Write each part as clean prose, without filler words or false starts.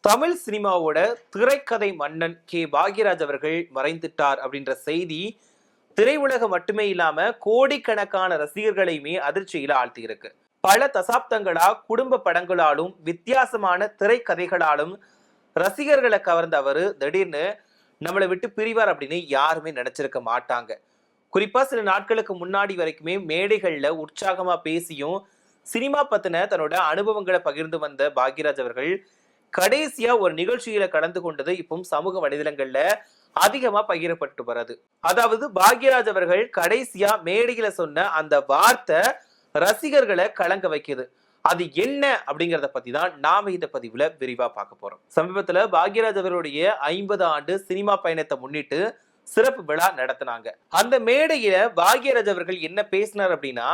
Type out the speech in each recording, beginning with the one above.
தமிழ் சினிமாவோட திரைக்கதை மன்னன் கே பாக்யராஜ் அவர்கள் மறைந்துட்டார் அப்படின்ற செய்தி திரையுலகம் மட்டுமே இல்லாம கோடிக்கணக்கான ரசிகர்களையுமே அதிர்ச்சியில ஆழ்த்தி இருக்கு. பல தசாப்தங்களா குடும்ப படங்களாலும் வித்தியாசமான திரைக்கதைகளாலும் ரசிகர்களை கவர்ந்த அவரு திடீர்னு நம்மளை விட்டு பிரிவார் அப்படின்னு யாருமே நினைச்சிருக்க மாட்டாங்க. குறிப்பா சில நாட்களுக்கு முன்னாடி வரைக்குமே மேடைகள்ல உற்சாகமா பேசியும் சினிமா பத்தின தன்னோட அனுபவங்களை பகிர்ந்து வந்த பாக்யராஜ் அவர்கள் கடைசியா ஒரு நிகழ்ச்சியில கலந்து கொண்டது இப்போ சமூக வலைதளங்கள்ல அதிகமா பகிரப்பட்டு வர்றது. அதாவது பாக்யராஜ் அவர்கள் கடைசியா மேடையில சொன்ன அந்த வார்த்தை ரசிகர்களை கலங்க வைக்குது. அது என்ன அப்படிங்கறத பத்தி தான் நாம இந்த பதிவுல விரிவா பார்க்க போறோம். சமீபத்துல பாக்யராஜ் அவர்களுடைய 50 ஆண்டு சினிமா பயணத்தை முன்னிட்டு சிறப்பு விழா நடத்தினாங்க. அந்த மேடையில பாக்யராஜ் அவர்கள் என்ன பேசினார் அப்படின்னா,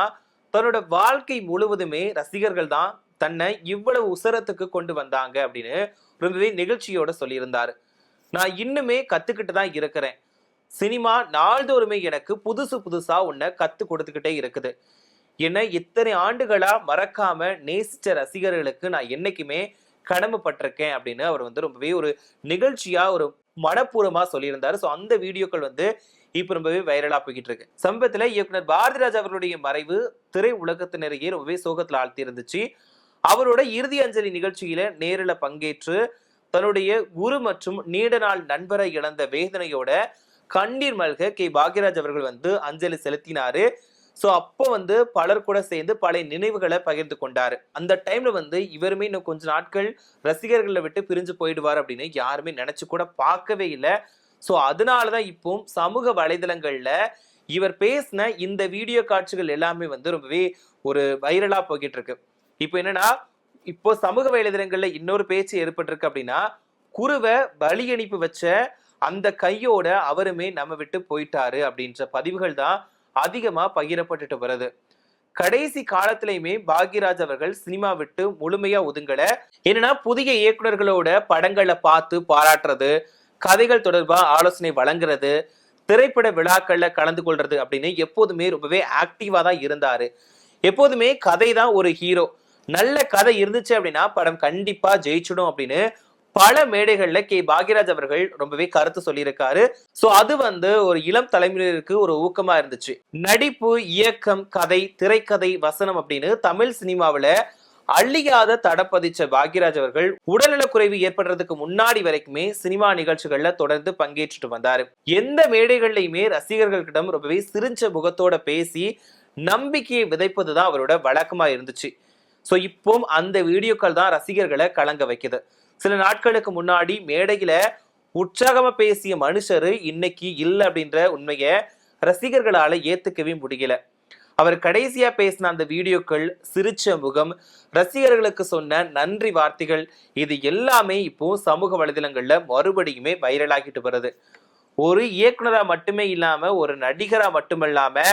தன்னோட வாழ்க்கை முழுவதுமே ரசிகர்கள் தான் தன்னை இவ்வளவு உசரத்துக்கு கொண்டு வந்தாங்க அப்படின்னு ரொம்பவே நிகழ்ச்சியோட சொல்லியிருந்தாரு. நான் இன்னுமே கத்துக்கிட்டு தான் இருக்கிறேன். சினிமா நாள்தோறுமே எனக்கு புதுசு புதுசா ஒன்ன கத்து கொடுத்துக்கிட்டே இருக்குது. என்ன இத்தனை ஆண்டுகளா மறக்காம நேசிச்ச ரசிகர்களுக்கு நான் என்னைக்குமே கடமைப்பட்டிருக்கேன் அப்படின்னு அவர் ரொம்பவே ஒரு நிகழ்ச்சியா ஒரு மனப்பூர்வமா சொல்லியிருந்தாரு. ஸோ அந்த வீடியோக்கள் இப்ப ரொம்பவே வைரலா போய்கிட்டு இருக்கு. சமீபத்துல இயக்குனர் பாரதிராஜ் அவர்களுடைய மறைவு திரை உலகத்தினரையே ரொம்பவே சோகத்துல ஆழ்த்தி இருந்துச்சு. அவரோட இறுதி அஞ்சலி நிகழ்ச்சியில நேரில் பங்கேற்று தன்னுடைய குரு மற்றும் நீண்ட நாள் நண்பரை இழந்த வேதனையோட கண்ணீர் மல்க கே பாக்யராஜ் அவர்கள் அஞ்சலி செலுத்தினாரு. ஸோ அப்போ பலர் கூட சேர்ந்து பழைய நினைவுகளை பகிர்ந்து கொண்டாரு. அந்த டைம்ல இவருமே இன்னும் கொஞ்ச நாட்கள் ரசிகர்களை விட்டு பிரிஞ்சு போயிடுவார் அப்படின்னு யாருமே நினைச்சு கூட பார்க்கவே இல்லை. ஸோ அதனாலதான் இப்போ சமூக வலைதளங்கள்ல இவர் பேசின இந்த வீடியோ காட்சிகள் எல்லாமே ரொம்பவே ஒரு வைரலா போய்கிட்டு இருக்கு. இப்போ என்னன்னா, இப்போ சமூக வலைதளங்கள்ல இன்னொரு பேச்சு ஏற்பட்டிருக்கு அப்படின்னா, குருவை பலி அனுப்பி வச்ச அந்த கையோட அவருமே நம்ம விட்டு போயிட்டாரு அப்படின்ற பதிவுகள் தான் அதிகமா பகிரப்பட்டுட்டு வருது. கடைசி காலத்திலயுமே பாக்யராஜ் அவர்கள் சினிமா விட்டு முழுமையா ஒதுங்கல. என்னன்னா, புதிய இயக்குநர்களோட படங்களை பார்த்து பாராட்டுறது, கதைகள் தொடர்பா ஆலோசனை வழங்குறது, திரைப்பட விழாக்கள்ல கலந்து கொள்றது அப்படின்னு எப்போதுமே ரொம்பவே ஆக்டிவா தான் இருந்தாரு. எப்போதுமே கதை தான் ஒரு ஹீரோ. நல்ல கதை இருந்துச்சு அப்படின்னா படம் கண்டிப்பா ஜெயிச்சிடும் அப்படின்னு பல மேடைகள்ல கே பாக்யராஜ் அவர்கள் ரொம்பவே கருத்து சொல்லியிருக்காரு. சோ அது ஒரு இளம் தலைமுறையினருக்கு ஒரு ஊக்கமா இருந்துச்சு. நடிப்பு, இயக்கம், கதை, திரைக்கதை, வசனம் அப்படின்னு தமிழ் சினிமாவில அள்ளியாத தடப்பதிச்ச பாக்யராஜ் அவர்கள் உடல்நலக்குறைவு ஏற்படுறதுக்கு முன்னாடி வரைக்குமே சினிமா நிகழ்ச்சிகள்ல தொடர்ந்து பங்கேற்றுட்டு வந்தாரு. எந்த மேடைகள்லயுமே ரசிகர்களிடம் ரொம்பவே சிரிஞ்ச முகத்தோட பேசி நம்பிக்கையை விதைப்பதுதான் அவரோட வழக்கமா இருந்துச்சு. ஸோ இப்போ அந்த வீடியோக்கள் தான் ரசிகர்களை கலங்க வைக்குது. சில நாட்களுக்கு முன்னாடி மேடையில உற்சாகமா பேசிய மனுஷரு இன்னைக்கு இல்லை அப்படின்ற உண்மையை ரசிகர்களால ஏத்துக்கவே முடியல. அவர் கடைசியா பேசின அந்த வீடியோக்கள், சிரிச்ச முகம், ரசிகர்களுக்கு சொன்ன நன்றி வார்த்தைகள், இது எல்லாமே இப்போ சமூக வலைதளங்கள்ல மறுபடியுமே வைரலாகிட்டு வருது. ஒரு இயக்குனரா மட்டுமே இல்லாம ஒரு நடிகரா மட்டுமல்லாம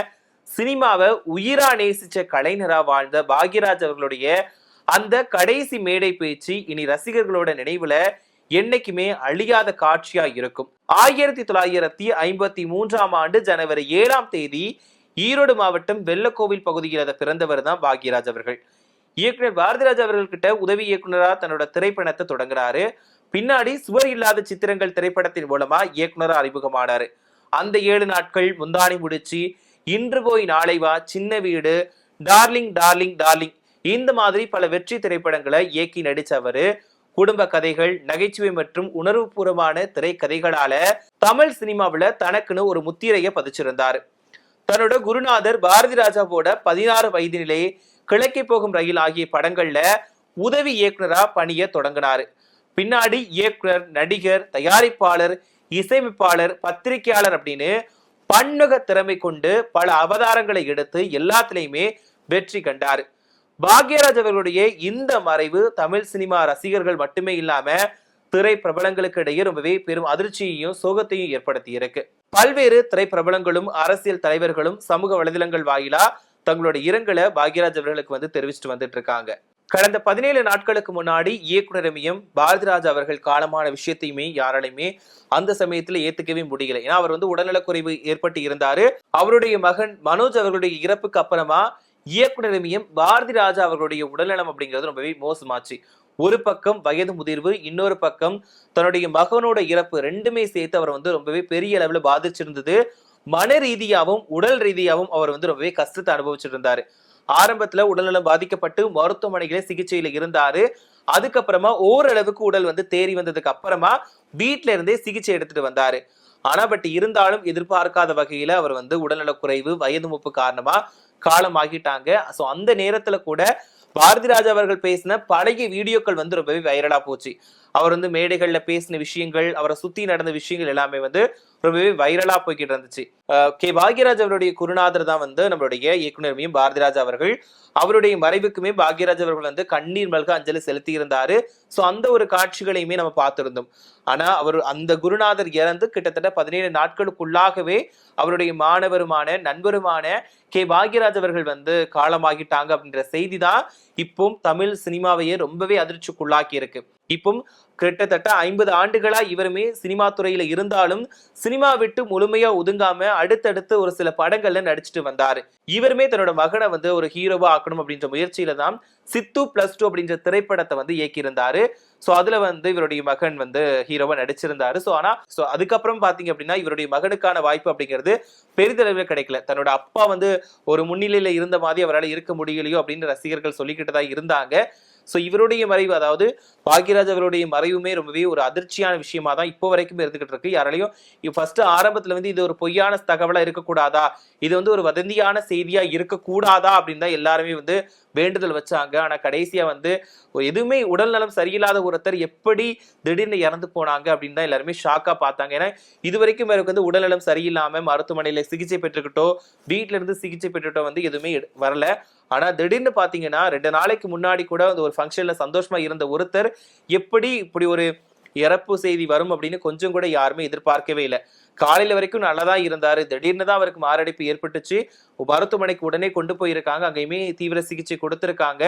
சினிமாவை உயிரா நேசிச்ச கலைஞரா வாழ்ந்த பாக்யராஜ் அவர்களுடைய அந்த கடைசி மேடை பேச்சு இனி ரசிகர்களோட நினைவுல என்னைக்குமே அழியாத காட்சியா இருக்கும். 1953 ஆண்டு ஜனவரி 7ஆம் தேதி ஈரோடு மாவட்டம் வெள்ளக்கோவில் பகுதியில் பிறந்தவர் தான் பாக்யராஜ் அவர்கள். இயக்குனர் பாரதிராஜ் அவர்கள் கிட்ட உதவி இயக்குனரா தன்னோட திரைப்படத்தை தொடங்குறாரு. பின்னாடி சுவர் இல்லாத சித்திரங்கள் திரைப்படத்தின் மூலமா இயக்குனரா அறிமுகமானாரு. அந்த 7 நாட்கள், முந்தானி முடிச்சு, இன்று போய் நாளை வா, சின்ன வீடு, டார்லிங் டார்லிங் டார்லிங் இந்த மாதிரி பல வெற்றி திரைப்படங்களை இயக்கி நடிச்சவரு குடும்ப கதைகள், நகைச்சுவை மற்றும் உணர்வுபூர்வமான திரைக்கதைகளால தமிழ் சினிமாவில தனக்குன்னு ஒரு முத்திரையை பதிச்சிருந்தாரு. தன்னோட குருநாதர் பாரதி ராஜாவோட 16 வயதினிலே கிழக்கே போகும் ரயில் ஆகிய படங்கள்ல உதவி இயக்குனரா பணிய தொடங்கினாரு. பின்னாடி இயக்குனர், நடிகர், தயாரிப்பாளர், இசையமைப்பாளர், பத்திரிகையாளர் அப்படின்னு பன்முக திறமை கொண்டு பல அவதாரங்களை எடுத்து எல்லாத்திலையுமே வெற்றி கண்டாரு. பாக்யராஜ் அவர்களுடைய இந்த மறைவு தமிழ் சினிமா ரசிகர்கள் மட்டுமே இல்லாம திரை பிரபலங்களுக்கு இடையே ரொம்பவே பெரும் அதிர்ச்சியையும் சோகத்தையும் ஏற்படுத்தி இருக்கு. பல்வேறு திரைப்பிரபலங்களும் அரசியல் தலைவர்களும் சமூக வலைதளங்கள் வாயிலா தங்களுடைய இரங்கலை பாக்யராஜ் அவர்களுக்கு தெரிவிச்சுட்டு வந்துட்டு இருக்காங்க. கடந்த 17 நாட்களுக்கு முன்னாடி இயக்குனரமையும் பாரதிராஜ் அவர்கள் காலமான விஷயத்தையுமே யாராலையுமே அந்த சமயத்துல ஏத்துக்கவே முடியல. ஏன்னா அவர் உடல்நலக்குறைவு ஏற்பட்டு இருந்தாரு. அவருடைய மகன் மனோஜ் அவர்களுடைய இறப்புக்கு அப்புறமா இயக்குனரமையும் பாரதி ராஜா அவர்களுடைய உடல்நலம் அப்படிங்கிறது ரொம்பவே மோசமாச்சு. ஒரு பக்கம் வயது முதிர்வு, இன்னொரு பக்கம் தன்னுடைய மகனோட இறப்பு, ரெண்டுமே சேர்த்து அவர் வந்து ரொம்பவே பெரிய அளவுல பாதிச்சிருந்தது. மன ரீதியாவும் உடல் ரீதியாவும் அவர் வந்து ரொம்பவே கஷ்டத்தை அனுபவிச்சுட்டு இருந்தாரு. ஆரம்பத்துல உடல்நலம் பாதிக்கப்பட்டு மருத்துவமனைகளே சிகிச்சையில இருந்தாரு. அதுக்கப்புறமா ஓரளவுக்கு உடல் வந்து தேறி வந்ததுக்கு அப்புறமா வீட்டுல இருந்தே சிகிச்சை எடுத்துட்டு வந்தாரு. ஆனா இருந்தாலும் எதிர்பார்க்காத வகையில அவர் வந்து உடல்நலக் குறைவு, வயது மூப்பு காரணமா காலமாகிட்டாங்க. சோ அந்த நேரத்துல கூட பாரதிராஜா அவர்கள் பேசின பழைய வீடியோக்கள் வந்து ரொம்பவே வைரலா போச்சு. அவர் வந்து மேடைகள்ல பேசின விஷயங்கள், அவரை சுத்தி நடந்த விஷயங்கள் எல்லாமே வந்து ரொம்பவே வைரலா போய்கிட்டு இருந்துச்சு. கே பாக்யராஜ் அவருடைய குருநாதர் தான் வந்து நம்மளுடைய இயக்குனர் பாரதிராஜா அவர்கள். அவருடைய மறைவுக்குமே பாக்யராஜ் அவர்கள் வந்து கண்ணீர் மல்க அஞ்சலி செலுத்தி இருந்தாரு. சோ அந்த ஒரு காட்சிகளையுமே நம்ம பார்த்திருந்தோம். ஆனா அவர் அந்த குருநாதர் இறந்து கிட்டத்தட்ட 17 நாட்களுக்குள்ளாகவே அவருடைய மாணவருமான நண்பருமான கே பாக்யராஜ் அவர்கள் வந்து காலமாகிட்டாங்க அப்படின்ற செய்தி தான் இப்போ தமிழ் சினிமாவையே ரொம்பவே அதிர்ச்சிக்குள்ளாக்கி இருக்கு. இப்போ கிட்டத்தட்ட 50 ஆண்டுகளா இவருமே சினிமா துறையில இருந்தாலும் சினிமா விட்டு முழுமையா ஒதுங்காம அடுத்தடுத்து ஒரு சில படங்கள்ல நடிச்சுட்டு வந்தாரு. இவருமே தன்னோட மகனை வந்து ஒரு ஹீரோவா ஆக்கணும் அப்படின்ற முயற்சியில தான் சித்து +2 அப்படின்ற திரைப்படத்தை வந்து இயக்கியிருந்தாரு. சோ அதுல வந்து இவருடைய மகன் வந்து ஹீரோவா நடிச்சிருந்தாரு. சோ அதுக்கப்புறம் பாத்தீங்க அப்படின்னா இவருடைய மகனுக்கான வாய்ப்பு அப்படிங்கிறது பெரிதளவில் கிடைக்கல. தன்னோட அப்பா வந்து ஒரு முன்னிலையில இருந்த மாதிரி அவரால் இருக்க முடியலையோ அப்படின்னு ரசிகர்கள் சொல்லிக்கிட்டு தான் இருந்தாங்க. சோ இவருடைய மறைவு, அதாவது பாக்யராஜ் அவருடைய மறைவுமே ரொம்பவே ஒரு அதிர்ச்சியான விஷயமா தான் இப்போ வரைக்கும் இருந்துகிட்டு இருக்கு. யாராலையும் ஃபர்ஸ்ட் ஆரம்பத்துல வந்து இது ஒரு பொய்யான தகவலா இருக்கக்கூடாதா, இது வந்து ஒரு வதந்தியான செய்தியா இருக்கக்கூடாதா அப்படின்னு தான் எல்லாருமே வந்து வேண்டுதல் வச்சாங்க. ஆனா கடைசியா வந்து எதுவுமே உடல் நலம் சரியில்லாத ஒருத்தர் எப்படி திடீர்னு இறந்து போனாங்க அப்படின்னு தான் எல்லாருமே ஷாக்கா பார்த்தாங்க. ஏன்னா இது வரைக்கும் இவருக்கு வந்து உடல்நலம் சரியில்லாம மருத்துவமனையில சிகிச்சை பெற்றுக்கிட்டோ வீட்டுல இருந்து சிகிச்சை பெற்றுட்டோ வந்து எதுவுமே வரல. ஆனா திடீர்னு பாத்தீங்கன்னா 2 நாளைக்கு முன்னாடி கூட ஒரு ஃபங்க்ஷன்ல சந்தோஷமா இருந்த ஒருத்தர் எப்படி இப்படி ஒரு இறப்பு செய்தி வரும் அப்படின்னு கொஞ்சம் கூட யாருமே எதிர்பார்க்கவே இல்லை. காலையில வரைக்கும் நல்லாதான் இருந்தாரு. திடீர்னு தான் அவருக்கு மாரடைப்பு ஏற்பட்டுச்சு. மருத்துவமனைக்கு உடனே கொண்டு போயிருக்காங்க. அங்கேயுமே தீவிர சிகிச்சை கொடுத்திருக்காங்க.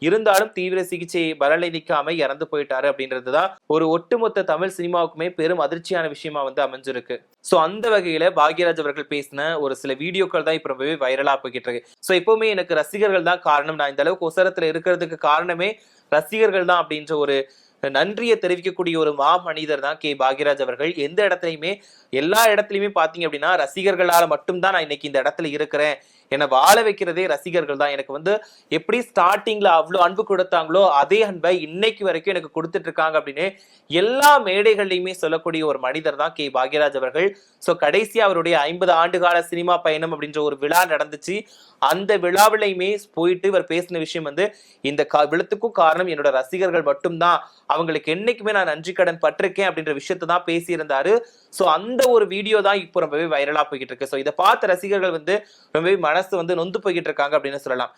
இருந்தாலும் தீவிர சிகிச்சை பலனை நிக்காம இறந்து போயிட்டாரு அப்படின்றதுதான் ஒரு ஒட்டுமொத்த தமிழ் சினிமாவுக்குமே பெரும் அதிர்ச்சியான விஷயமா வந்து அமைஞ்சிருக்கு. சோ அந்த வகையில பாக்யராஜ் அவர்கள் பேசின ஒரு சில வீடியோக்கள் தான் இப்ப ரொம்பவே வைரலா போய்கிட்டு இருக்கு. சோ எப்பவுமே எனக்கு ரசிகர்கள் தான் காரணம், நான் இந்த அளவுக்கு ஒசரத்துல இருக்கிறதுக்கு காரணமே ரசிகர்கள் தான் அப்படின்ற ஒரு நன்றியை தெரிவிக்கக்கூடிய ஒரு மனிதர் தான் கே பாக்யராஜ் அவர்கள். எந்த இடத்துலயுமே எல்லா இடத்துலயுமே பாத்தீங்க அப்படின்னா ரசிகர்களால மட்டும்தான் நான் இன்னைக்கு இந்த இடத்துல இருக்கிறேன், என்னை வாழ வைக்கிறதே ரசிகர்கள் தான். எனக்கு வந்து எப்படி ஸ்டார்டிங்ல அவ்வளவு அன்பு கொடுத்தாங்களோ அதே அன்பை இன்னைக்கு வரைக்கும் எனக்கு கொடுத்துட்டு இருக்காங்க அப்படின்னு எல்லா மேடைகள்லையுமே சொல்லக்கூடிய ஒரு மனிதர் தான் கே பாக்யராஜ் அவர்கள். சோ கடைசியா அவருடைய 50 ஆண்டுகால சினிமா பயணம் அப்படின்ற ஒரு விழா நடந்துச்சு. அந்த விழாவிலையுமே போயிட்டு இவர் பேசின விஷயம் வந்து இந்த விழத்துக்கும் காரணம் என்னோட ரசிகர்கள் மட்டும்தான், அவங்களுக்கு என்னைக்குமே நான் நன்றி கடன் பட்டிருக்கேன் அப்படின்ற விஷயத்தை தான் பேசியிருந்தாரு. சோ அந்த ஒரு வீடியோ தான் இப்போ ரொம்பவே வைரலா போய்கிட்டு இருக்கு. சோ இதை பார்த்த ரசிகர்கள் வந்து ரொம்பவே மனசு வந்து நொந்து போய்கிட்டு இருக்காங்க அப்படின்னு சொல்லலாம்.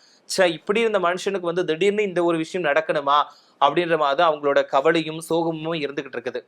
இப்படி இருந்த மனுஷனுக்கு வந்து திடீர்னு இந்த ஒரு விஷயம் நடக்கணுமா அப்படின்ற மாதிரி அவங்களோட கவலையும் சோகமும் இருந்துகிட்டு இருக்குது.